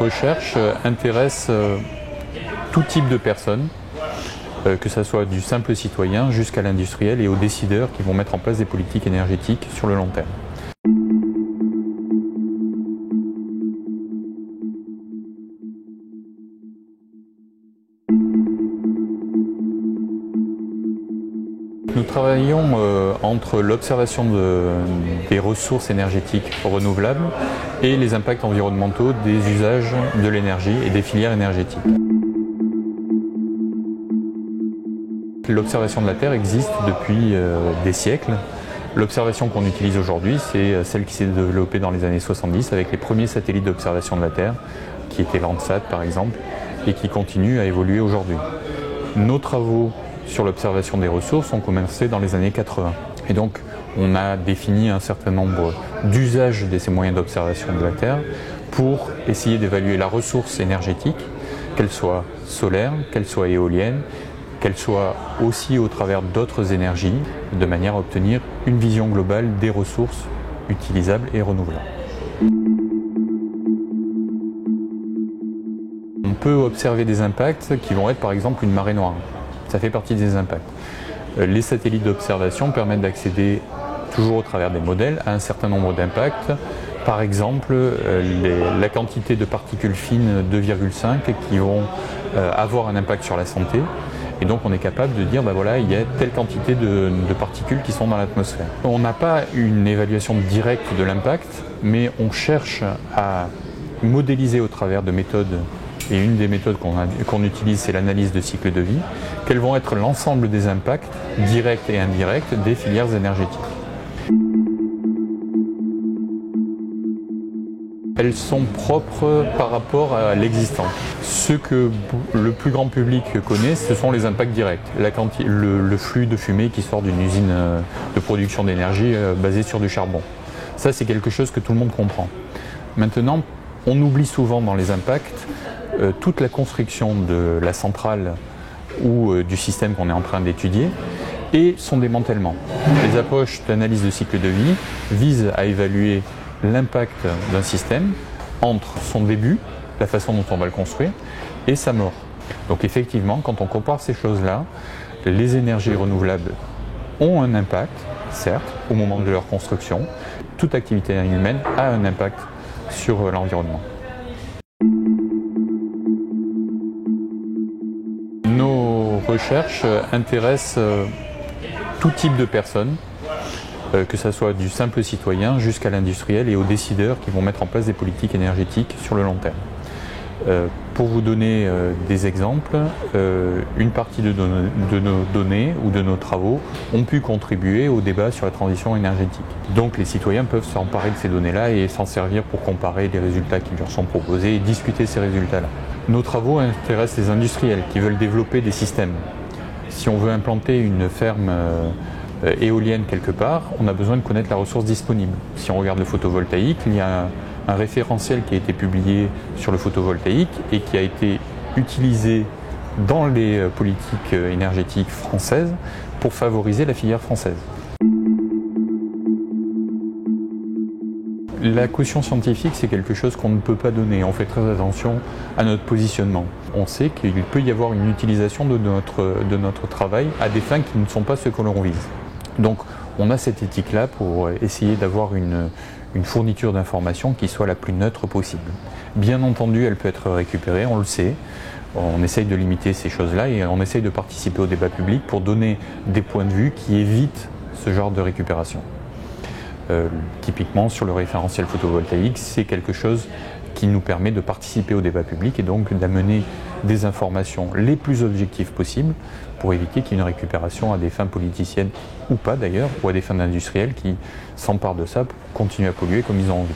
recherche intéresse tout type de personnes, que ce soit du simple citoyen jusqu'à l'industriel et aux décideurs qui vont mettre en place des politiques énergétiques sur le long terme. Nous travaillons entre l'observation des ressources énergétiques renouvelables et les impacts environnementaux des usages de l'énergie et des filières énergétiques. L'observation de la Terre existe depuis des siècles. L'observation qu'on utilise aujourd'hui, c'est celle qui s'est développée dans les années 70 avec les premiers satellites d'observation de la Terre, qui étaient Landsat par exemple, et qui continuent à évoluer aujourd'hui. Nos travaux sur l'observation des ressources ont commencé dans les années 80. Et donc, on a défini un certain nombre d'usages de ces moyens d'observation de la Terre pour essayer d'évaluer la ressource énergétique, qu'elle soit solaire, qu'elle soit éolienne, qu'elle soit aussi au travers d'autres énergies, de manière à obtenir une vision globale des ressources utilisables et renouvelables. On peut observer des impacts qui vont être par exemple une marée noire. Ça fait partie des impacts. Les satellites d'observation permettent d'accéder, toujours au travers des modèles, à un certain nombre d'impacts. Par exemple, la quantité de particules fines 2,5 qui vont avoir un impact sur la santé. Et donc on est capable de dire, ben voilà, il y a telle quantité de particules qui sont dans l'atmosphère. On n'a pas une évaluation directe de l'impact, mais on cherche à modéliser au travers de méthodes. Et une des méthodes qu'on utilise, c'est l'analyse de cycle de vie. Quels vont être l'ensemble des impacts, directs et indirects, des filières énergétiques. Elles sont propres par rapport à l'existant. Ce que le plus grand public connaît, ce sont les impacts directs. Le flux de fumée qui sort d'une usine de production d'énergie basée sur du charbon. Ça, c'est quelque chose que tout le monde comprend. Maintenant, on oublie souvent dans les impacts toute la construction de la centrale ou du système qu'on est en train d'étudier et son démantèlement. Les approches d'analyse de cycle de vie visent à évaluer l'impact d'un système entre son début, la façon dont on va le construire, et sa mort. Donc effectivement, quand on compare ces choses-là, les énergies renouvelables ont un impact, certes, au moment de leur construction. Toute activité humaine a un impact sur l'environnement. Nos recherches intéressent tout type de personnes, que ce soit du simple citoyen jusqu'à l'industriel et aux décideurs qui vont mettre en place des politiques énergétiques sur le long terme. Pour vous donner des exemples, une partie de nos données ou de nos travaux ont pu contribuer au débat sur la transition énergétique. Donc les citoyens peuvent s'emparer de ces données-là et s'en servir pour comparer les résultats qui leur sont proposés et discuter ces résultats-là. Nos travaux intéressent les industriels qui veulent développer des systèmes. Si on veut implanter une ferme éolienne quelque part, on a besoin de connaître la ressource disponible. Si on regarde le photovoltaïque, il y a un référentiel qui a été publié sur le photovoltaïque et qui a été utilisé dans les politiques énergétiques françaises pour favoriser la filière française. La caution scientifique, c'est quelque chose qu'on ne peut pas donner. On fait très attention à notre positionnement. On sait qu'il peut y avoir une utilisation de notre travail à des fins qui ne sont pas ce que l'on vise. Donc on a cette éthique-là pour essayer d'avoir une fourniture d'informations qui soit la plus neutre possible. Bien entendu, elle peut être récupérée, on le sait. On essaye de limiter ces choses-là et on essaye de participer au débat public pour donner des points de vue qui évitent ce genre de récupération. Typiquement, sur le référentiel photovoltaïque, c'est quelque chose qui nous permet de participer au débat public et donc d'amener des informations les plus objectives possibles pour éviter qu'il y ait une récupération à des fins politiciennes ou pas d'ailleurs, ou à des fins d'industriels qui s'emparent de ça pour continuer à polluer comme ils ont envie.